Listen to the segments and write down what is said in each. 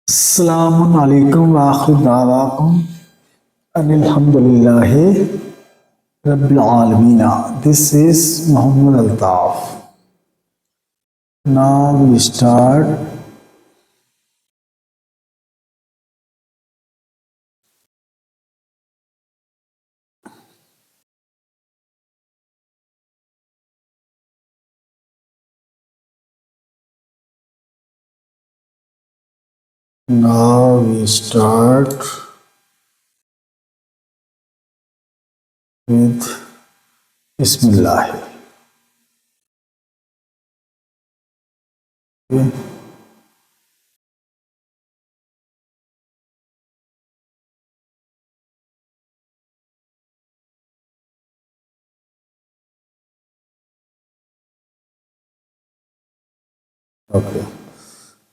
Assalamu alaikum wa akhiru da'wakum alhamdulillahi rabbil alameen. This is Muhammad Altaf. Now we start. Now we start with Bismillah. Okay. Okay.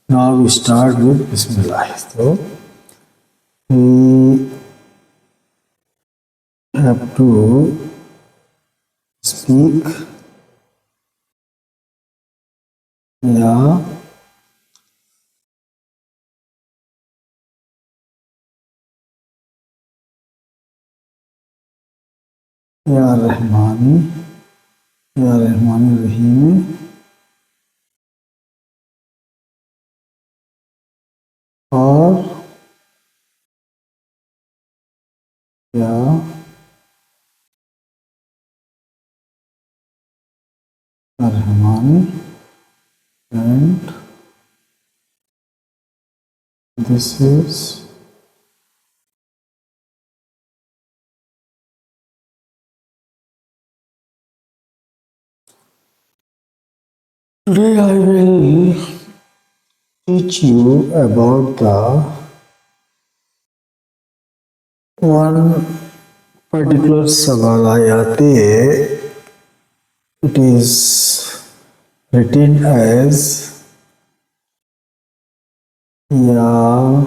Now we start with Bismillah. So we have to speak Ya Ya Rahmani Ya Rahmani Rahim और Ya Rahmani, and this is today I will teach you about the one particular Savalayate. It is written as Ya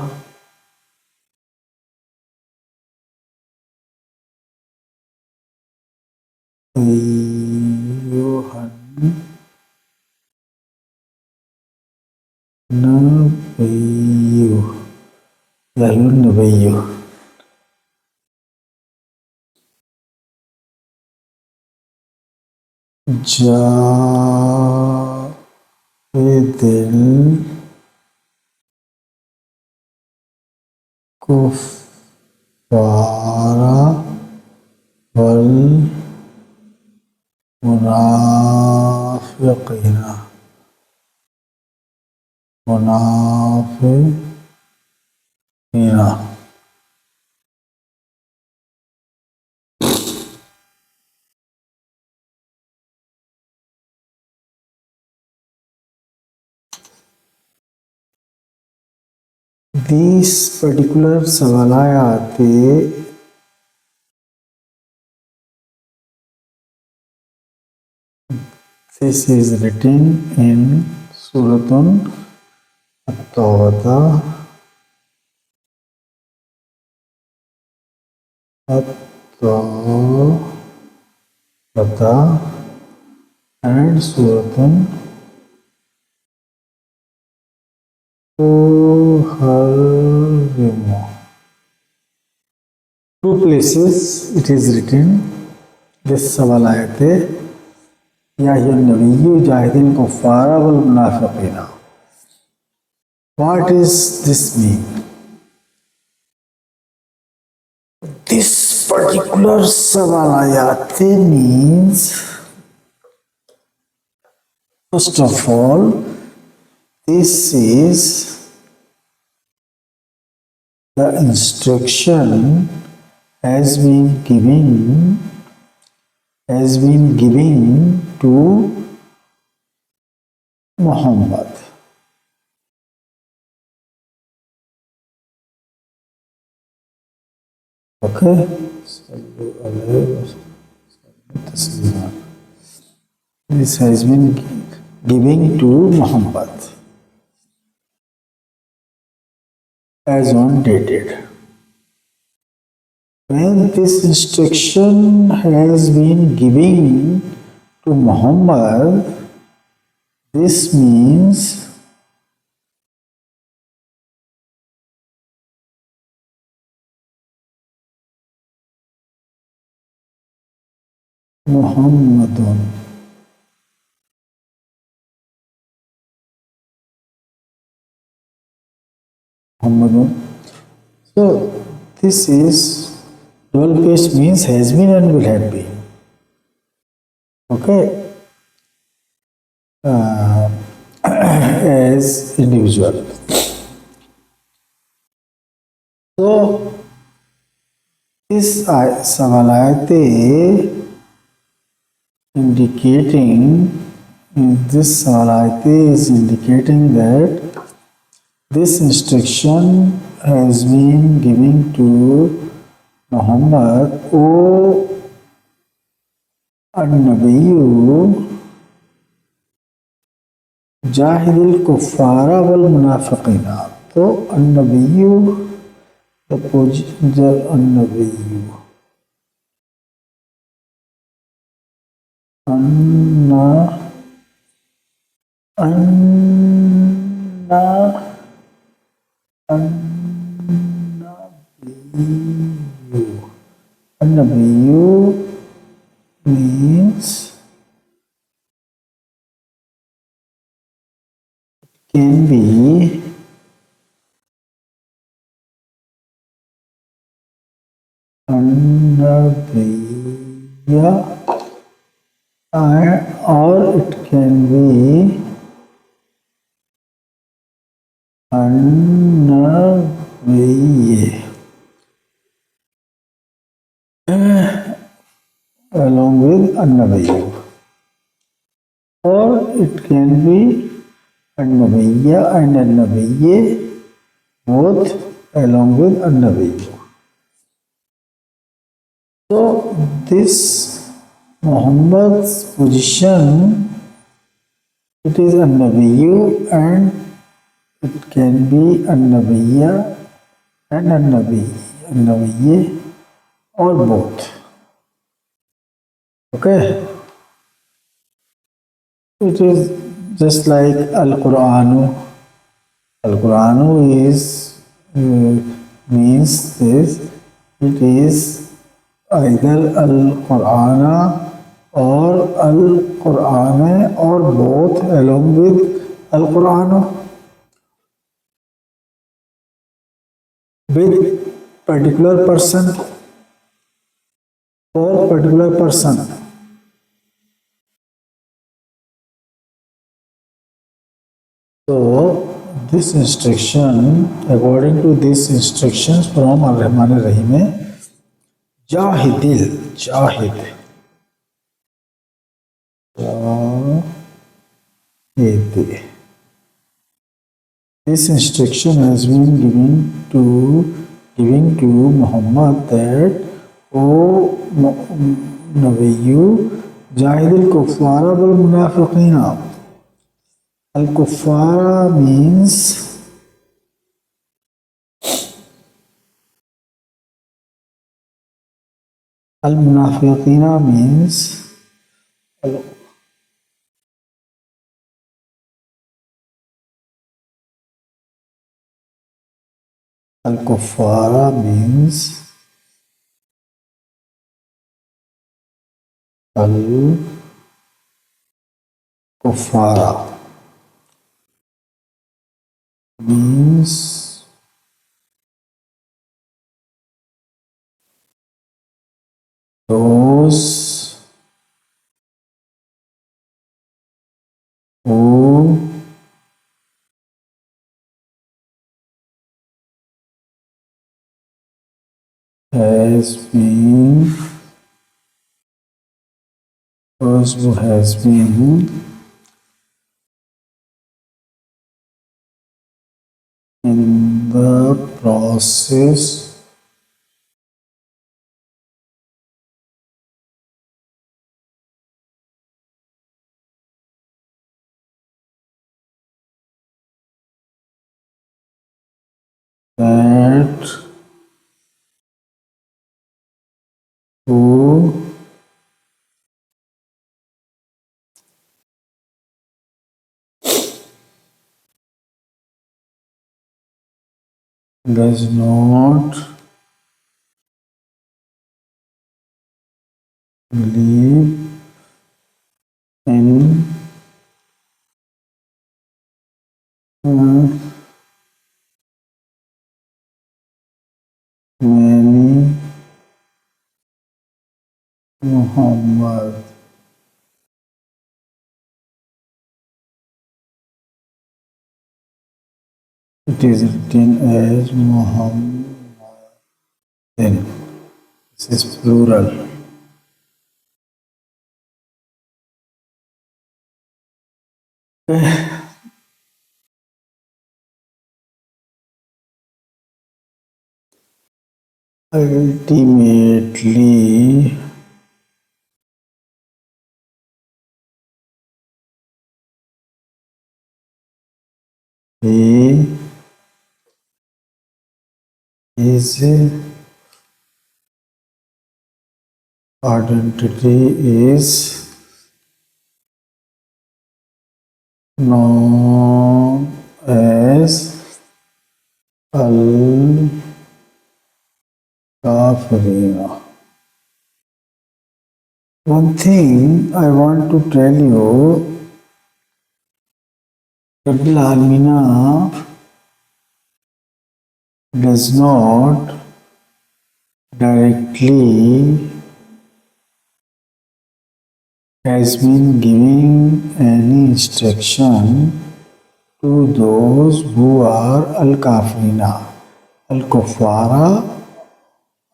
Ayyuhan Nabiyyu, Ya Ayyuhan Nabiyyu. Jahidil kuffara wal munafiqina. These particular Savalayate this is written in Suratun At-Tawbah, and Suratun Tuharrimu. Two places it is written this Savalayate, Ya ayyuhan nabiyyu jahidil kuffara wal munafiqina. What does this mean? This particular Savalayate means, first of all, this is the instruction has been given to Muhammad. Okay? This has been given to Muhammad as on dated. When this instruction has been given to Muhammad, this means Muhammadun. Muhammadun. So this is dual case, means has been and will have been. Okay, as individual. So this savalayate indicating, this savalayate is indicating that this instruction has been given to Muhammad, O An-Nabiyyu Jahidil Kuffara wal Munafiqina. तो An-Nabiyyu, the An-Nabiyyu, Anna, Anna, An-Nabiyyu. An-Nabiyyu means can be An-Nabiyya, or it can be An-Nabiyye along with An-Nabiyyu, or it can be An-Nabiyya and An-Nabiyye both along with An-Nabiyyu. So this Muhammad's position, it is An-Nabiyyu and it can be An-Nabiyya and An-Nabiyye or both. Okay, it is just like Al-Qur'anu. Al-Qur'anu is means this, it is either Al-Qur'ana or Al-Qur'ane or both along with Al-Qur'anu, with particular person, for particular person. So this instruction, according to these instructions from Ar-Rahman Ar-Rahim, Jahidil, Jahid, Jahid. This instruction has been given to Muhammad that, O Nabiyyu, Jahidil Kuffara wal Munafiqina. Al-Kuffara means Al-Munafiqina means Al-Kuffara means Al-Kuffara means those who has been in the process that who does not believe many Muhammad. It is written as Muhammad. This is plural. Ultimately, his identity is known as Al-Kafirina. One thing I want to tell you, Rabbil Alamina does not directly has been giving any instruction to those who are al-kafirina, al-kuffara,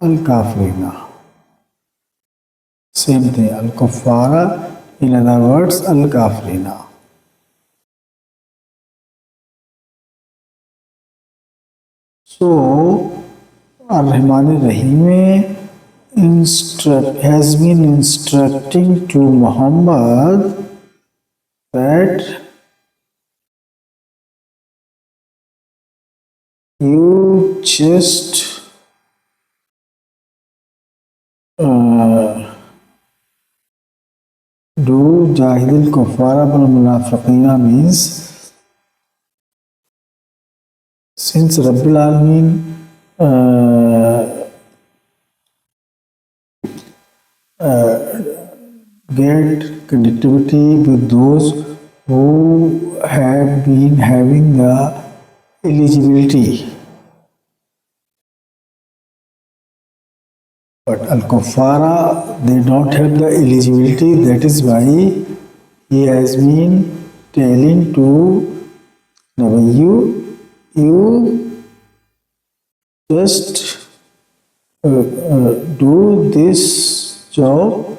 al-kafirina. Same thing, al-kuffara, in other words, al-kafirina. So, Ar-Rahman Ar-Rahim has been instructing to Muhammad that you just do Jahidil Kuffara wal Munafiqina means since Rabbil Alameen get connectivity with those who have been having the eligibility. But Al-Kuffara, they don't have the eligibility. That is why he has been telling to Nabi, you just do this job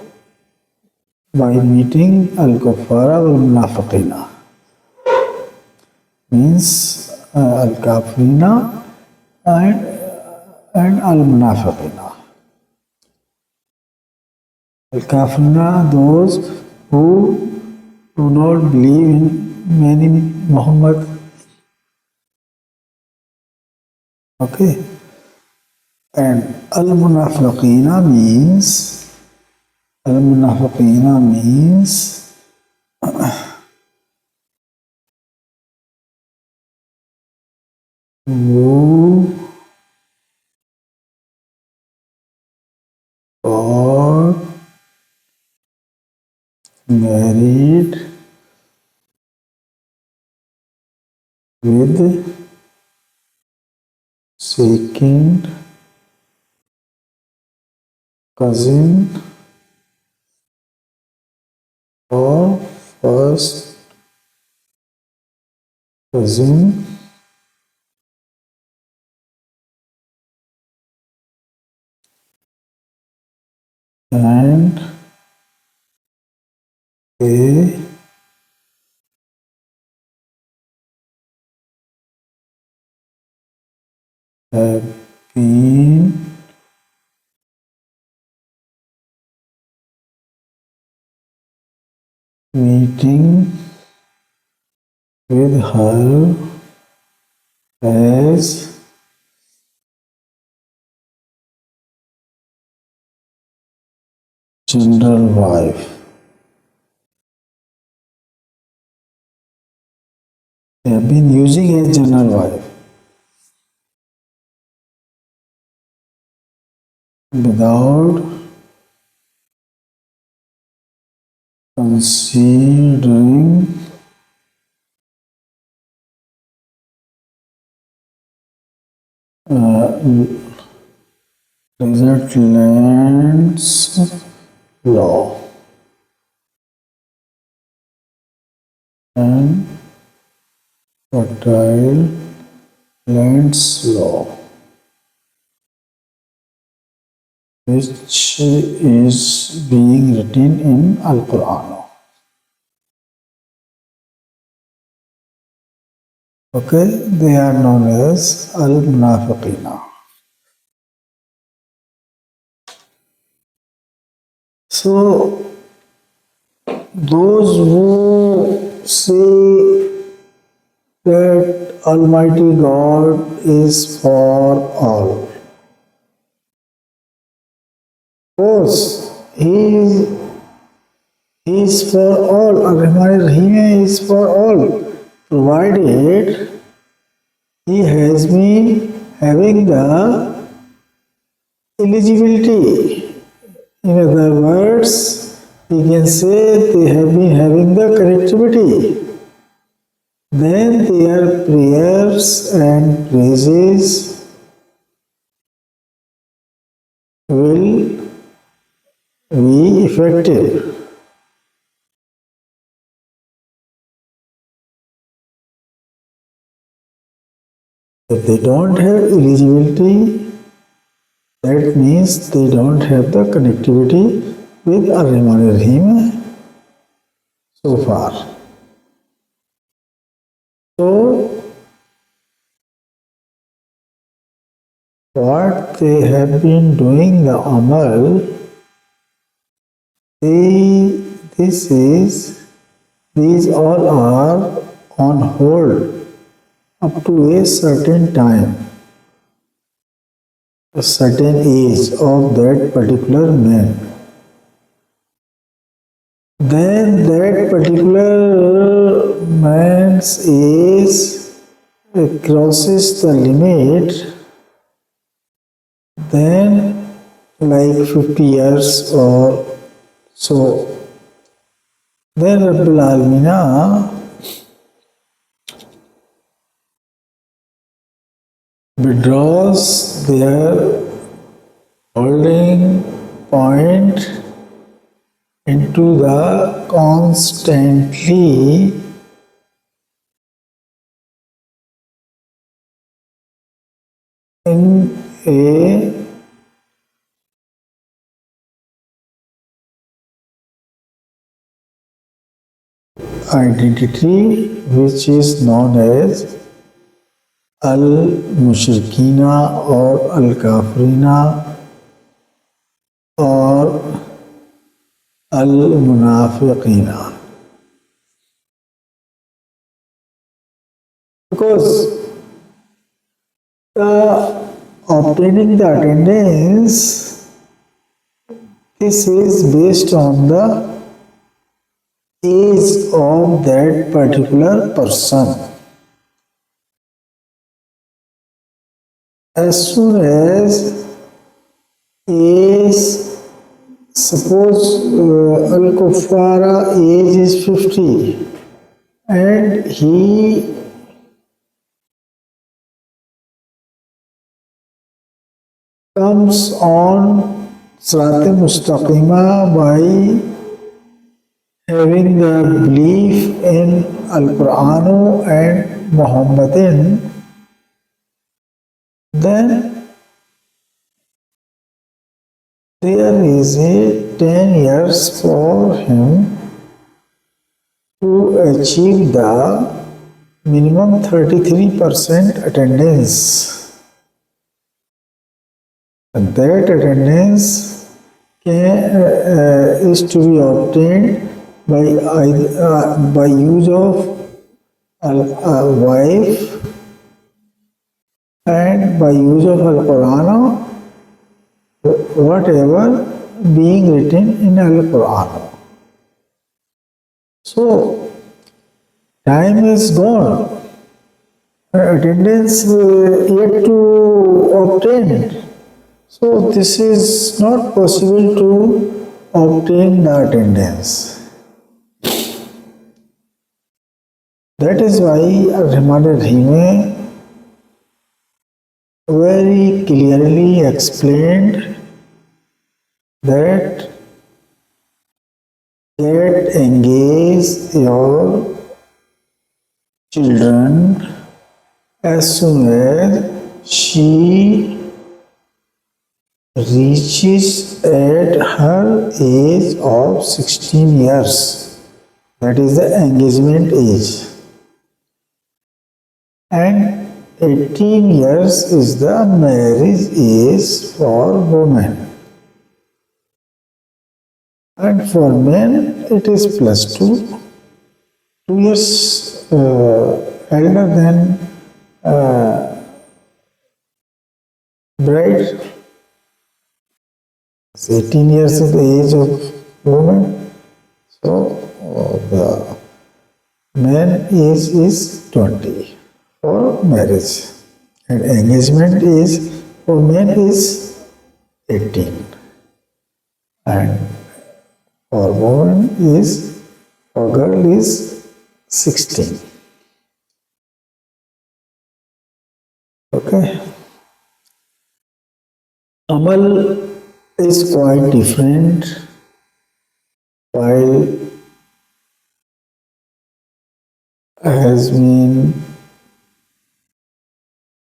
by meeting Al-Kuffara wal-Munafiqina. Means Al-Kafirina and Al-Munafiqina. Al-Kafirina, those who do not believe in many Muhammad. Okay. And Al-Munafiqina means who got married with second cousin or first cousin and they have been meeting with her as general wife. They have been using as general wife without considering desert lands law and fertile lands law, which is being written in Al-Quran. Okay, they are known as Al-Munafiqina. So, those who say that Almighty God is for all, of course, He is for all. Ar-Rahman Ar-Rahim is for all, provided He has been having the eligibility. In other words, we can say they have been having the connectivity. Then their prayers and praises will be effective. If they don't have eligibility, that means they don't have the connectivity with Ar-Rahman Ar-Rahim so far. So, what they have been doing the amal, these all are on hold up to a certain time, a certain age of that particular man. Then that particular man's age crosses the limit, then like 50 years or so, then Rabbil Alameen withdraws their holding point into the constantly in a identity which is known as Al-Mushrikina or Al-Kafirina or Al-Munafiqina. Because obtaining the attendance, this is based on the age of that particular person. As soon as age, suppose Al-Kuffara age is 50 and he comes on Sirat Mustaqima by having the belief in Al-Quran and Muhammadin, then there is a 10 years for him to achieve the minimum 33% attendance. And that attendance is to be obtained by use of a wife and by use of Al-Quran, whatever being written in Al-Quran. So, time is gone, attendance yet to obtain. So, this is not possible to obtain the attendance. That is why Ar-Rahman Ar-Rahim very clearly explained that get engage your children as soon as she reaches at her age of 16 years. That is the engagement age. And 18 years is the marriage age for women. And for men, it is plus 2 years elder than bride. 18 years is the age of woman. So the man age is 20 for marriage. And engagement is for men is 18. And for woman is, for girl is 16. Okay. Amal is quite different. While has been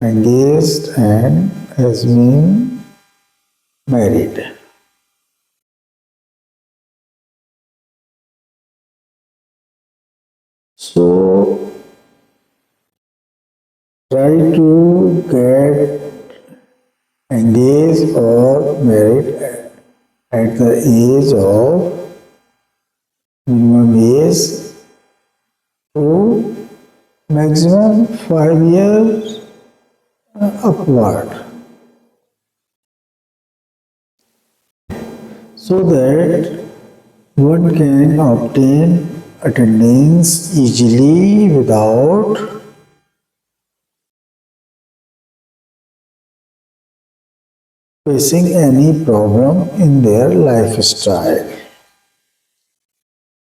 engaged and has been married. So try to get engaged or married at the age of minimum age to maximum 5 years upward, so that one can obtain attendance easily without facing any problem in their lifestyle.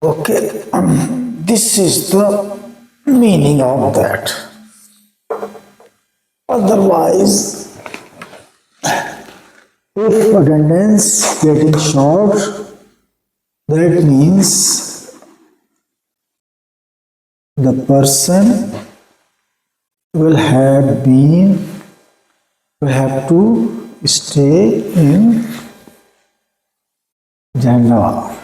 Okay, this is the meaning of that. Otherwise, if attendance getting short, that means the person will have to stay in Jahannam.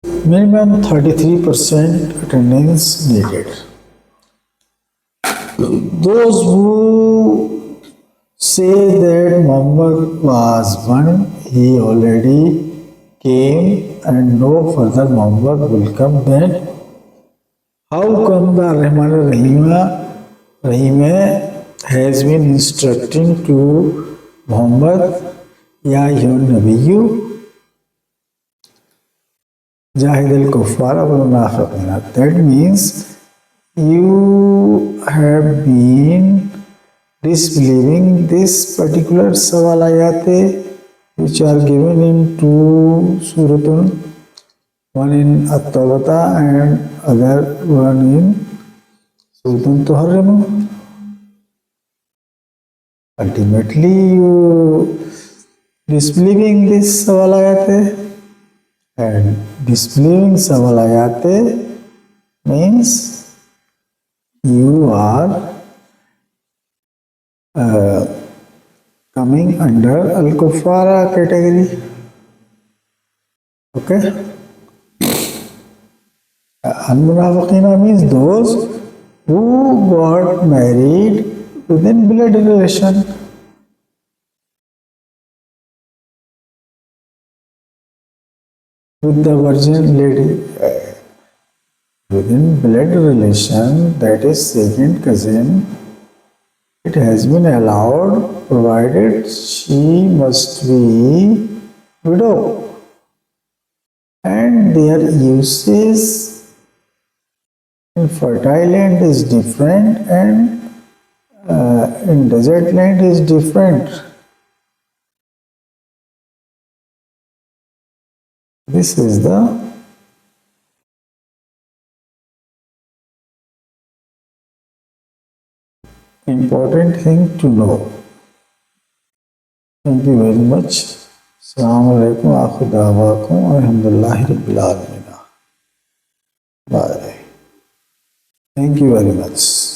Minimum 33% attendance needed. Those who say that Muhammad was one, he already came and no further Muhammad will come, then how come the Rahman Rahim has been instructing to Muhammad, Ya Ayyuhan Nabiyyu, Jahid al-Kuffara wal-Munafiqina. That means you have been disbelieving this particular Savalayate which are given in two Suratun, one in At-Tawbata and other one in Suratun Tuharrimu. Ultimately, you disbelieving this Savalayate, and disbelieving Savalayate means you are coming under Al-Kuffara category. Okay? Al-Munafiqina means those who got married within blood relation. With the virgin lady, within blood relation, that is second cousin, it has been allowed provided she must be widow, and their uses in fertile land is different and in desert land is different. This is the important thing to know. Thank you very much. Assalamu alaikum wa akhudawaakum alhamdulillahi rabbil alamin. Bye. Thank you very much.